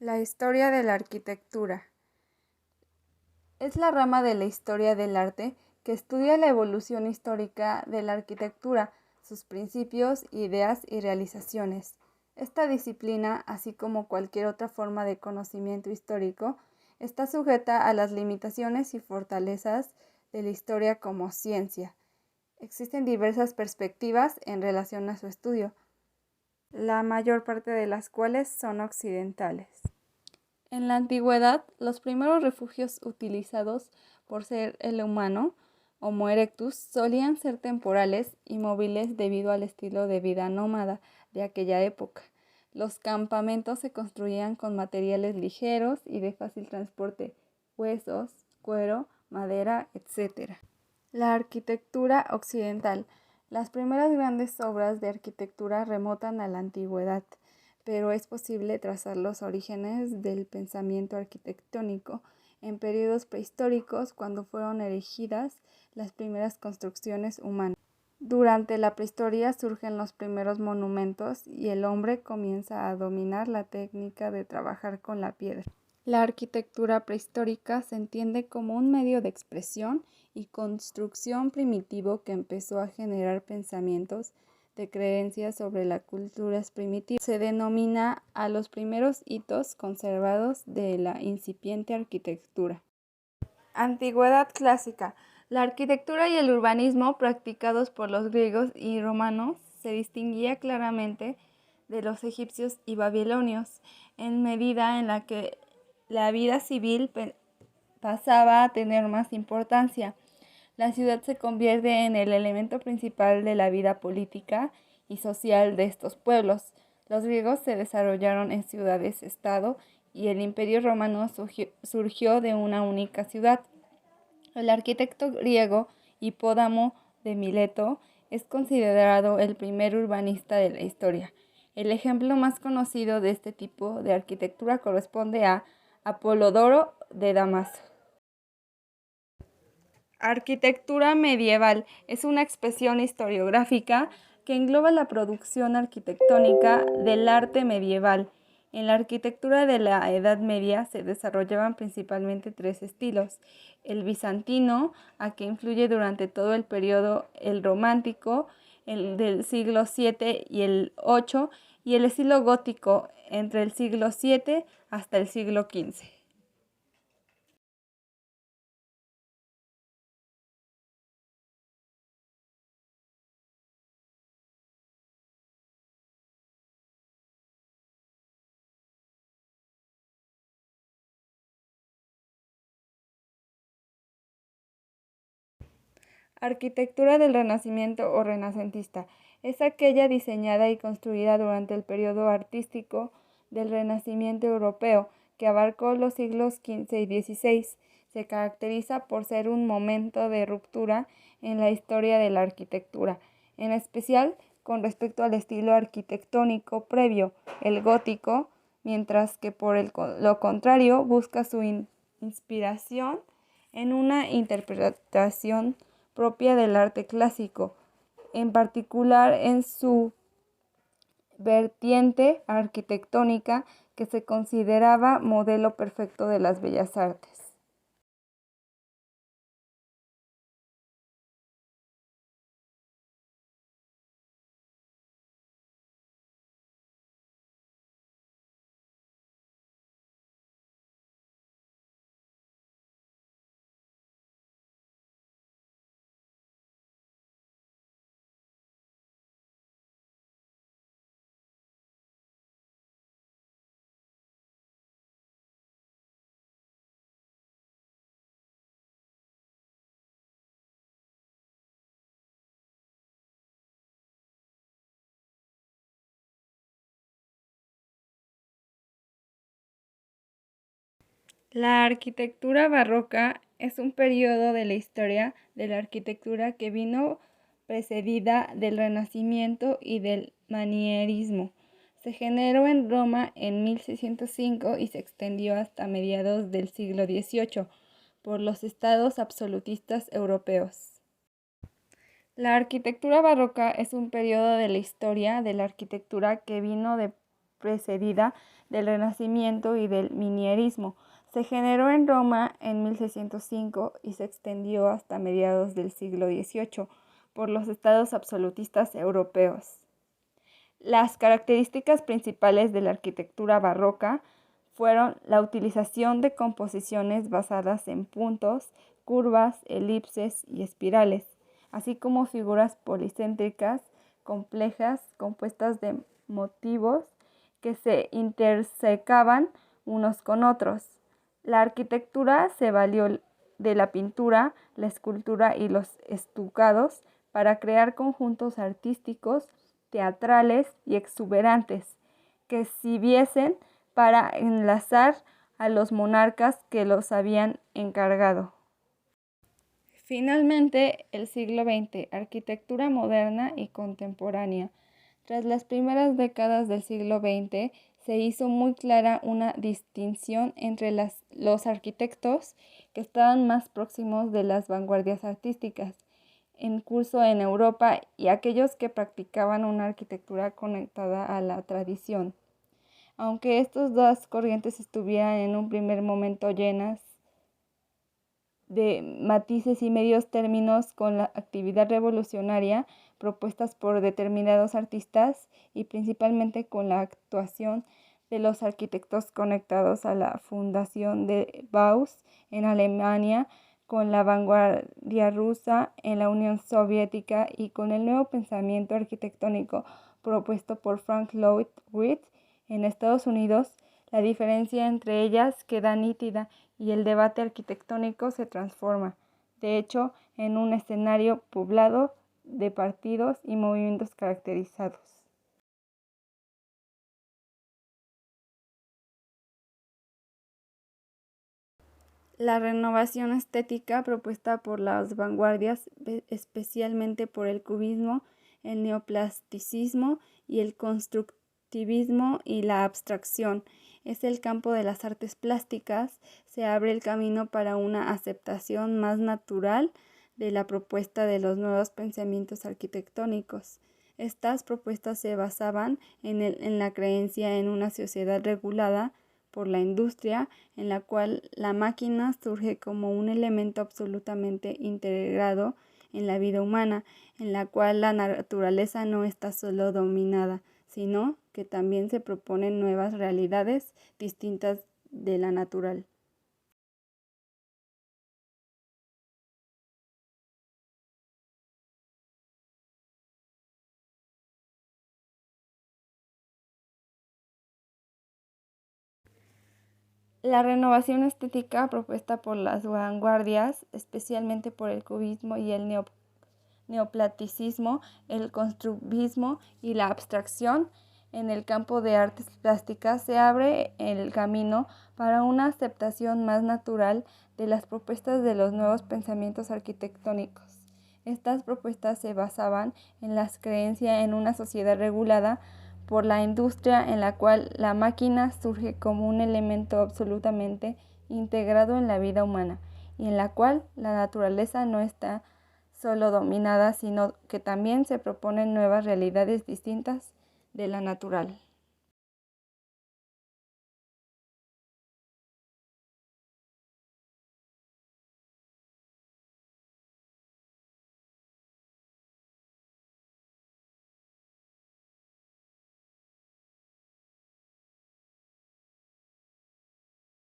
La historia de la arquitectura. Es la rama de la historia del arte que estudia la evolución histórica de la arquitectura, sus principios, ideas y realizaciones. Esta disciplina, así como cualquier otra forma de conocimiento histórico, está sujeta a las limitaciones y fortalezas de la historia como ciencia. Existen diversas perspectivas en relación a su estudio, la mayor parte de las cuales son occidentales. En la antigüedad, los primeros refugios utilizados por ser el humano, Homo erectus, solían ser temporales y móviles debido al estilo de vida nómada de aquella época. Los campamentos se construían con materiales ligeros y de fácil transporte, huesos, cuero, madera, etc. La arquitectura occidental. Las primeras grandes obras de arquitectura remontan a la antigüedad, pero es posible trazar los orígenes del pensamiento arquitectónico en periodos prehistóricos cuando fueron erigidas las primeras construcciones humanas. Durante la prehistoria surgen los primeros monumentos y el hombre comienza a dominar la técnica de trabajar con la piedra. La arquitectura prehistórica se entiende como un medio de expresión y construcción primitivo que empezó a generar pensamientos de creencias sobre las culturas primitivas. Se denomina a los primeros hitos conservados de la incipiente arquitectura. Antigüedad clásica. La arquitectura y el urbanismo practicados por los griegos y romanos se distinguía claramente de los egipcios y babilonios, en medida en la que la vida civil pasaba a tener más importancia. La ciudad se convierte en el elemento principal de la vida política y social de estos pueblos. Los griegos se desarrollaron en ciudades-estado y el Imperio Romano surgió de una única ciudad. El arquitecto griego Hipódamo de Mileto es considerado el primer urbanista de la historia. El ejemplo más conocido de este tipo de arquitectura corresponde a Apolodoro de Damasco. Arquitectura medieval es una expresión historiográfica que engloba la producción arquitectónica del arte medieval. En la arquitectura de la Edad Media se desarrollaban principalmente tres estilos: el bizantino, a que influye durante todo el periodo el romántico, el del siglo VII y el VIII, y el estilo gótico entre el siglo VII hasta el siglo XV. Arquitectura del Renacimiento o renacentista es aquella diseñada y construida durante el periodo artístico del Renacimiento europeo, que abarcó los siglos XV y XVI. Se caracteriza por ser un momento de ruptura en la historia de la arquitectura, en especial con respecto al estilo arquitectónico previo, el gótico, mientras que por lo contrario busca su inspiración en una interpretación propia del arte clásico, en particular en su vertiente arquitectónica que se consideraba modelo perfecto de las bellas artes. La arquitectura barroca es un periodo de la historia de la arquitectura que vino precedida del Renacimiento y del Manierismo. Se generó en Roma en 1605 y se extendió hasta mediados del siglo XVIII por los estados absolutistas europeos. La arquitectura barroca es un periodo de la historia de la arquitectura que vino precedida del Renacimiento y del manierismo. Se generó en Roma en 1605 y se extendió hasta mediados del siglo XVIII por los estados absolutistas europeos. Las características principales de la arquitectura barroca fueron la utilización de composiciones basadas en puntos, curvas, elipses y espirales, así como figuras policéntricas complejas compuestas de motivos que se intersecaban unos con otros. La arquitectura se valió de la pintura, la escultura y los estucados para crear conjuntos artísticos, teatrales y exuberantes que sirviesen para enlazar a los monarcas que los habían encargado. Finalmente, el siglo XX, arquitectura moderna y contemporánea. Tras las primeras décadas del siglo XX, se hizo muy clara una distinción entre los arquitectos que estaban más próximos de las vanguardias artísticas en curso en Europa y aquellos que practicaban una arquitectura conectada a la tradición. Aunque estas dos corrientes estuvieran en un primer momento llenas de matices y medios términos con la actividad revolucionaria propuestas por determinados artistas y principalmente con la actuación de los arquitectos conectados a la fundación de Bauhaus en Alemania, con la vanguardia rusa en la Unión Soviética y con el nuevo pensamiento arquitectónico propuesto por Frank Lloyd Wright en Estados Unidos, la diferencia entre ellas queda nítida y el debate arquitectónico se transforma, de hecho, en un escenario poblado de partidos y movimientos caracterizados. La renovación estética propuesta por las vanguardias, especialmente por el cubismo, el neoplasticismo y el constructivismo y la abstracción, es el campo de las artes plásticas, se abre el camino para una aceptación más natural de la propuesta de los nuevos pensamientos arquitectónicos. Estas propuestas se basaban en la creencia en una sociedad regulada por la industria, en la cual la máquina surge como un elemento absolutamente integrado en la vida humana, en la cual la naturaleza no está solo dominada, sino que también se proponen nuevas realidades distintas de la natural. La renovación estética propuesta por las vanguardias, especialmente por el cubismo y el neoplasticismo, el constructivismo y la abstracción en el campo de artes plásticas, se abre el camino para una aceptación más natural de las propuestas de los nuevos pensamientos arquitectónicos. Estas propuestas se basaban en la creencia en una sociedad regulada por la industria en la cual la máquina surge como un elemento absolutamente integrado en la vida humana y en la cual la naturaleza no está solo dominada, sino que también se proponen nuevas realidades distintas de la natural.